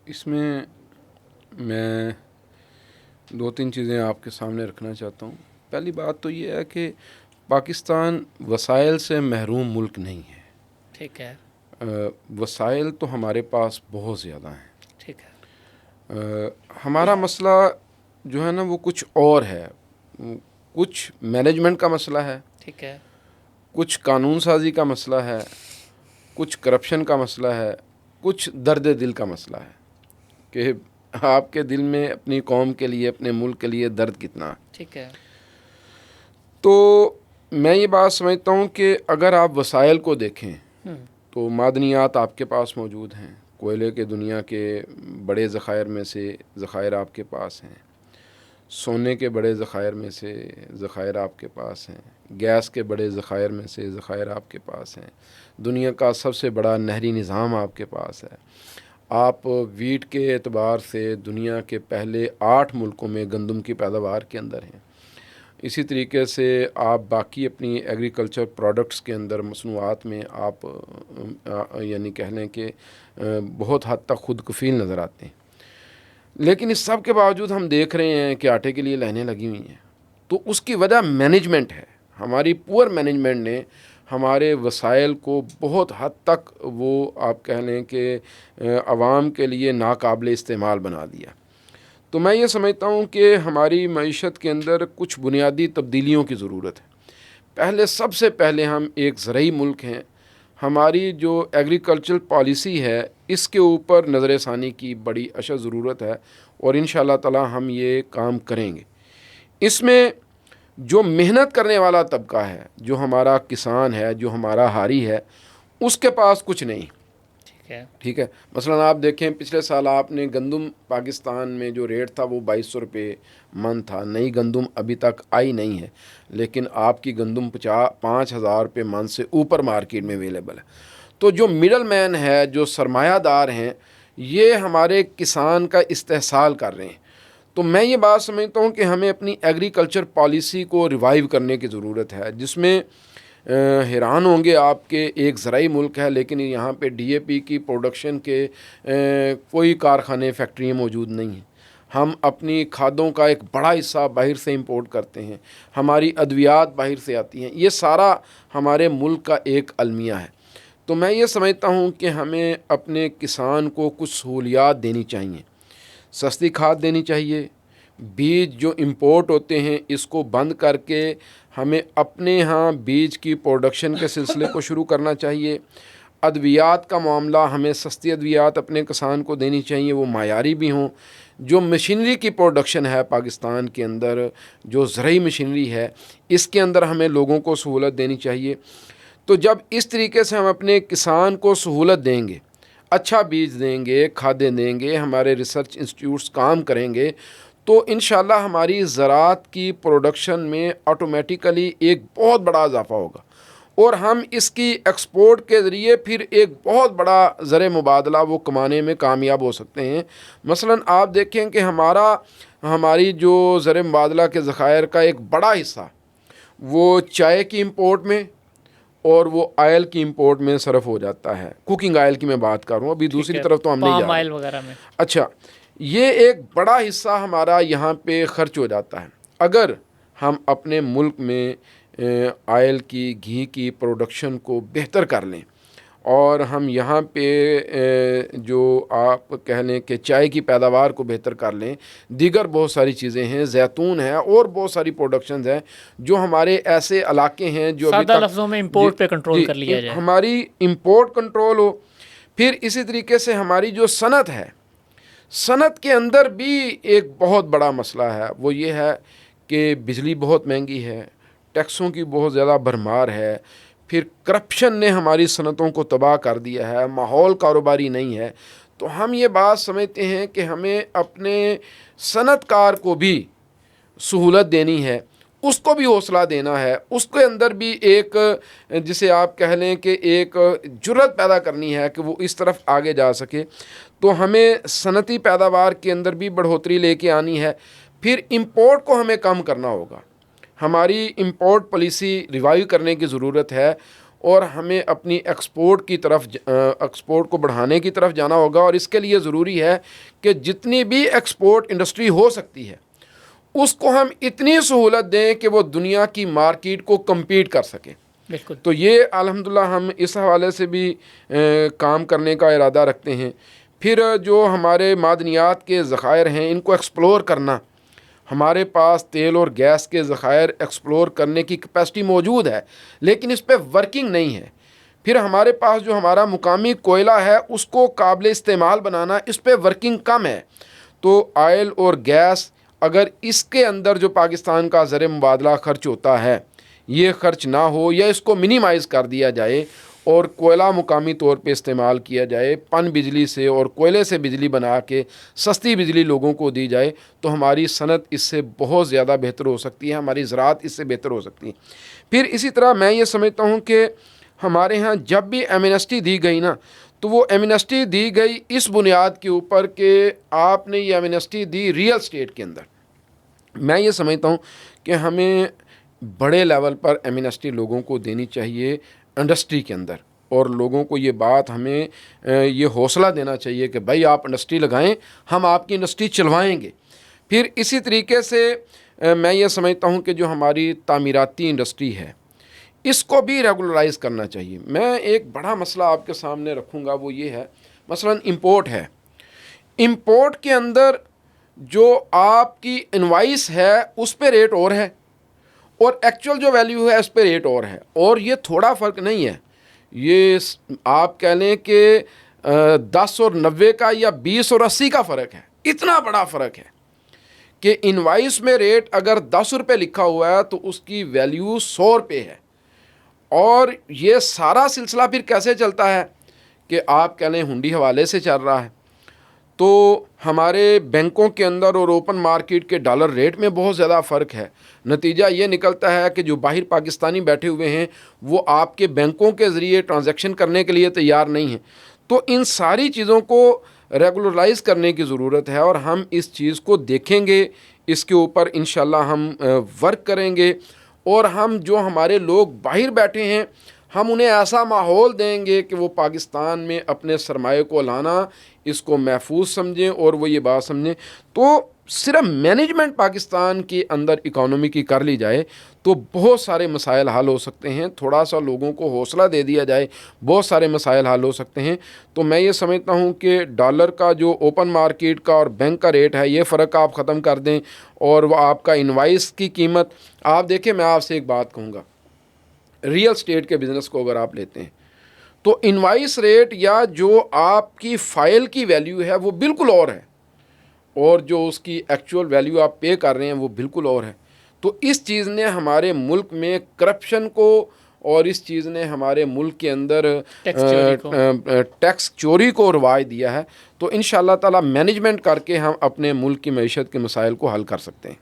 اس میں میں دو تین چیزیں آپ کے سامنے رکھنا چاہتا ہوں. پہلی بات تو یہ ہے کہ پاکستان وسائل سے محروم ملک نہیں ہے. ٹھیک ہے. وسائل تو ہمارے پاس بہت زیادہ ہیں. ٹھیک ہے. ہمارا مسئلہ جو ہے نا وہ کچھ اور ہے. کچھ مینجمنٹ کا مسئلہ ہے. ٹھیک ہے. کچھ قانون سازی کا مسئلہ ہے. کچھ کرپشن کا مسئلہ ہے. کچھ درد دل کا مسئلہ ہے کہ آپ کے دل میں اپنی قوم کے لیے اپنے ملک کے لیے درد کتنا ہے. ٹھیک ہے. تو میں یہ بات سمجھتا ہوں کہ اگر آپ وسائل کو دیکھیں تو معدنیات آپ کے پاس موجود ہیں. کوئلے کے دنیا کے بڑے ذخائر میں سے ذخائر آپ کے پاس ہیں. سونے کے بڑے ذخائر میں سے ذخائر آپ کے پاس ہیں. گیس کے بڑے ذخائر میں سے ذخائر آپ کے پاس ہیں. دنیا کا سب سے بڑا نہری نظام آپ کے پاس ہے. آپ ویٹ کے اعتبار سے دنیا کے پہلے 8 ملکوں میں گندم کی پیداوار کے اندر ہیں. اسی طریقے سے آپ باقی اپنی ایگریکلچر پروڈکٹس کے اندر مصنوعات میں آپ یعنی کہہ لیں کہ بہت حد تک خود کفیل نظر آتے ہیں. لیکن اس سب کے باوجود ہم دیکھ رہے ہیں کہ آٹے کے لیے لائنیں لگی ہوئی ہیں. تو اس کی وجہ مینجمنٹ ہے. ہماری پور مینجمنٹ نے ہمارے وسائل کو بہت حد تک وہ آپ کہہ لیں کہ عوام کے لیے ناقابل استعمال بنا دیا. تو میں یہ سمجھتا ہوں کہ ہماری معیشت کے اندر کچھ بنیادی تبدیلیوں کی ضرورت ہے. سب سے پہلے ہم ایک زرعی ملک ہیں. ہماری جو ایگریکلچرل پالیسی ہے اس کے اوپر نظر ثانی کی بڑی اشد ضرورت ہے اور انشاءاللہ تعالی ہم یہ کام کریں گے. اس میں جو محنت کرنے والا طبقہ ہے، جو ہمارا کسان ہے، جو ہمارا ہاری ہے، اس کے پاس کچھ نہیں. ٹھیک ہے. مثلا آپ دیکھیں پچھلے سال آپ نے گندم پاکستان میں جو ریٹ تھا وہ 2200 روپے من تھا. نئی گندم ابھی تک آئی نہیں ہے لیکن آپ کی گندم 5000 روپے من سے اوپر مارکیٹ میں اویلیبل ہے. تو جو مڈل مین ہے، جو سرمایہ دار ہیں، یہ ہمارے کسان کا استحصال کر رہے ہیں. تو میں یہ بات سمجھتا ہوں کہ ہمیں اپنی ایگریکلچر پالیسی کو ریوائیو کرنے کی ضرورت ہے، جس میں حیران ہوں گے آپ کے ایک زرعی ملک ہے لیکن یہاں پہ ڈی اے پی کی پروڈکشن کے کوئی کارخانے فیکٹریاں موجود نہیں ہیں. ہم اپنی کھادوں کا ایک بڑا حصہ باہر سے امپورٹ کرتے ہیں. ہماری ادویات باہر سے آتی ہیں. یہ سارا ہمارے ملک کا ایک المیہ ہے. تو میں یہ سمجھتا ہوں کہ ہمیں اپنے کسان کو کچھ سہولیات دینی چاہیے. سستی کھاد دینی چاہیے. بیج جو امپورٹ ہوتے ہیں اس کو بند کر کے ہمیں اپنے ہاں بیج کی پروڈکشن کے سلسلے کو شروع کرنا چاہیے. ادویات کا معاملہ، ہمیں سستی ادویات اپنے کسان کو دینی چاہیے، وہ معیاری بھی ہوں. جو مشینری کی پروڈکشن ہے پاکستان کے اندر، جو زرعی مشینری ہے، اس کے اندر ہمیں لوگوں کو سہولت دینی چاہیے. تو جب اس طریقے سے ہم اپنے کسان کو سہولت دیں گے، اچھا بیج دیں گے، کھادیں دیں گے، ہمارے ریسرچ انسٹیٹیوٹس کام کریں گے، تو انشاءاللہ ہماری زراعت کی پروڈکشن میں آٹومیٹیکلی ایک بہت بڑا اضافہ ہوگا اور ہم اس کی ایکسپورٹ کے ذریعے پھر ایک بہت بڑا زر مبادلہ وہ کمانے میں کامیاب ہو سکتے ہیں. مثلا آپ دیکھیں کہ ہماری جو زر مبادلہ کے ذخائر کا ایک بڑا حصہ وہ چائے کی امپورٹ میں اور وہ آئل کی امپورٹ میں صرف ہو جاتا ہے. کوکنگ آئل کی میں بات کر رہا ہوں، ابھی دوسری طرف تو ہم نہیں جا آئل وغیرہ میں. اچھا، یہ ایک بڑا حصہ ہمارا یہاں پہ خرچ ہو جاتا ہے. اگر ہم اپنے ملک میں آئل کی، گھی کی پروڈکشن کو بہتر کر لیں اور ہم یہاں پہ جو آپ کہہ لیں کہ چائے کی پیداوار کو بہتر کر لیں، دیگر بہت ساری چیزیں ہیں، زیتون ہے اور بہت ساری پروڈکشنز ہیں جو ہمارے ایسے علاقے ہیں جو سادہ لفظوں میں امپورٹ پہ کنٹرول کر لیا جائے، ہماری امپورٹ کنٹرول ہو. پھر اسی طریقے سے ہماری جو صنعت ہے، صنعت کے اندر بھی ایک بہت بڑا مسئلہ ہے. وہ یہ ہے کہ بجلی بہت مہنگی ہے، ٹیکسوں کی بہت زیادہ بھرمار ہے، پھر کرپشن نے ہماری صنعتوں کو تباہ کر دیا ہے، ماحول کاروباری نہیں ہے. تو ہم یہ بات سمجھتے ہیں کہ ہمیں اپنے صنعت کار کو بھی سہولت دینی ہے، اس کو بھی حوصلہ دینا ہے، اس کے اندر بھی ایک جسے آپ کہہ لیں کہ ایک جرأت پیدا کرنی ہے کہ وہ اس طرف آگے جا سکے. تو ہمیں صنعتی پیداوار کے اندر بھی بڑھوتری لے کے آنی ہے. پھر امپورٹ کو ہمیں کم کرنا ہوگا. ہماری امپورٹ پالیسی ریوائیو کرنے کی ضرورت ہے اور ہمیں اپنی ایکسپورٹ کو بڑھانے کی طرف جانا ہوگا، اور اس کے لیے ضروری ہے کہ جتنی بھی ایکسپورٹ انڈسٹری ہو سکتی ہے اس کو ہم اتنی سہولت دیں کہ وہ دنیا کی مارکیٹ کو کمپیٹ کر سکے۔ بالکل۔ تو یہ الحمدللہ ہم اس حوالے سے بھی کام کرنے کا ارادہ رکھتے ہیں۔ پھر جو ہمارے معدنیات کے ذخائر ہیں ان کو ایکسپلور کرنا، ہمارے پاس تیل اور گیس کے ذخائر ایکسپلور کرنے کی کیپیسٹی موجود ہے لیکن اس پہ ورکنگ نہیں ہے۔ پھر ہمارے پاس جو ہمارا مقامی کوئلہ ہے اس کو قابل استعمال بنانا، اس پہ ورکنگ کم ہے۔ تو آئل اور گیس اگر اس کے اندر جو پاکستان کا زر مبادلہ خرچ ہوتا ہے یہ خرچ نہ ہو یا اس کو منیمائز کر دیا جائے اور کوئلہ مقامی طور پہ استعمال کیا جائے، پن بجلی سے اور کوئلے سے بجلی بنا کے سستی بجلی لوگوں کو دی جائے، تو ہماری صنعت اس سے بہت زیادہ بہتر ہو سکتی ہے، ہماری زراعت اس سے بہتر ہو سکتی ہے۔ پھر اسی طرح میں یہ سمجھتا ہوں کہ ہمارے ہاں جب بھی ایمنسٹی دی گئی نا تو وہ ایمنسٹی دی گئی اس بنیاد کے اوپر کہ آپ نے یہ ایمنسٹی دی ریئل اسٹیٹ کے اندر۔ میں یہ سمجھتا ہوں کہ ہمیں بڑے لیول پر ایمنسٹی لوگوں کو دینی چاہیے انڈسٹری کے اندر، اور لوگوں کو یہ بات ہمیں یہ حوصلہ دینا چاہیے کہ بھائی آپ انڈسٹری لگائیں، ہم آپ کی انڈسٹری چلوائیں گے۔ پھر اسی طریقے سے میں یہ سمجھتا ہوں کہ جو ہماری تعمیراتی انڈسٹری ہے اس کو بھی ریگولرائز کرنا چاہیے۔ میں ایک بڑا مسئلہ آپ کے سامنے رکھوں گا، وہ یہ ہے مثلا امپورٹ ہے۔ امپورٹ کے اندر جو آپ کی انوائس ہے اس پہ ریٹ اور ہے اور ایکچوئل جو ویلیو ہے اس پہ ریٹ اور ہے، اور یہ تھوڑا فرق نہیں ہے، یہ آپ کہہ لیں کہ 10 اور 90 کا یا 20 اور 80 کا فرق ہے۔ اتنا بڑا فرق ہے کہ انوائس میں ریٹ اگر 10 روپے لکھا ہوا ہے تو اس کی ویلیو 100 روپے ہے۔ اور یہ سارا سلسلہ پھر کیسے چلتا ہے کہ آپ کہہ لیں ہنڈی حوالے سے چل رہا ہے۔ تو ہمارے بینکوں کے اندر اور اوپن مارکیٹ کے ڈالر ریٹ میں بہت زیادہ فرق ہے۔ نتیجہ یہ نکلتا ہے کہ جو باہر پاکستانی بیٹھے ہوئے ہیں وہ آپ کے بینکوں کے ذریعے ٹرانزیکشن کرنے کے لیے تیار نہیں ہیں۔ تو ان ساری چیزوں کو ریگولرائز کرنے کی ضرورت ہے، اور ہم اس چیز کو دیکھیں گے، اس کے اوپر انشاءاللہ ہم ورک کریں گے، اور ہم جو ہمارے لوگ باہر بیٹھے ہیں ہم انہیں ایسا ماحول دیں گے کہ وہ پاکستان میں اپنے سرمایہ کو لانا اس کو محفوظ سمجھیں اور وہ یہ بات سمجھیں۔ تو صرف مینجمنٹ پاکستان کے اندر اکانومی کی کر لی جائے تو بہت سارے مسائل حل ہو سکتے ہیں، تھوڑا سا لوگوں کو حوصلہ دے دیا جائے بہت سارے مسائل حل ہو سکتے ہیں۔ تو میں یہ سمجھتا ہوں کہ ڈالر کا جو اوپن مارکیٹ کا اور بینک کا ریٹ ہے یہ فرق آپ ختم کر دیں، اور وہ آپ کا انوائس کی قیمت آپ دیکھیں۔ میں آپ سے ایک بات کہوں گا، ریئل اسٹیٹ کے بزنس کو اگر آپ لیتے ہیں تو انوائس ریٹ یا جو آپ کی فائل کی ویلیو ہے وہ بالکل اور ہے، اور جو اس کی ایکچوئل ویلیو آپ پے کر رہے ہیں وہ بالکل اور ہے۔ تو اس چیز نے ہمارے ملک میں کرپشن کو، اور اس چیز نے ہمارے ملک کے اندر ٹیکس چوری کو رواج دیا ہے۔ تو انشاءاللہ تعالی مینجمنٹ کر کے ہم اپنے ملک کی معیشت کے مسائل کو حل کر سکتے ہیں۔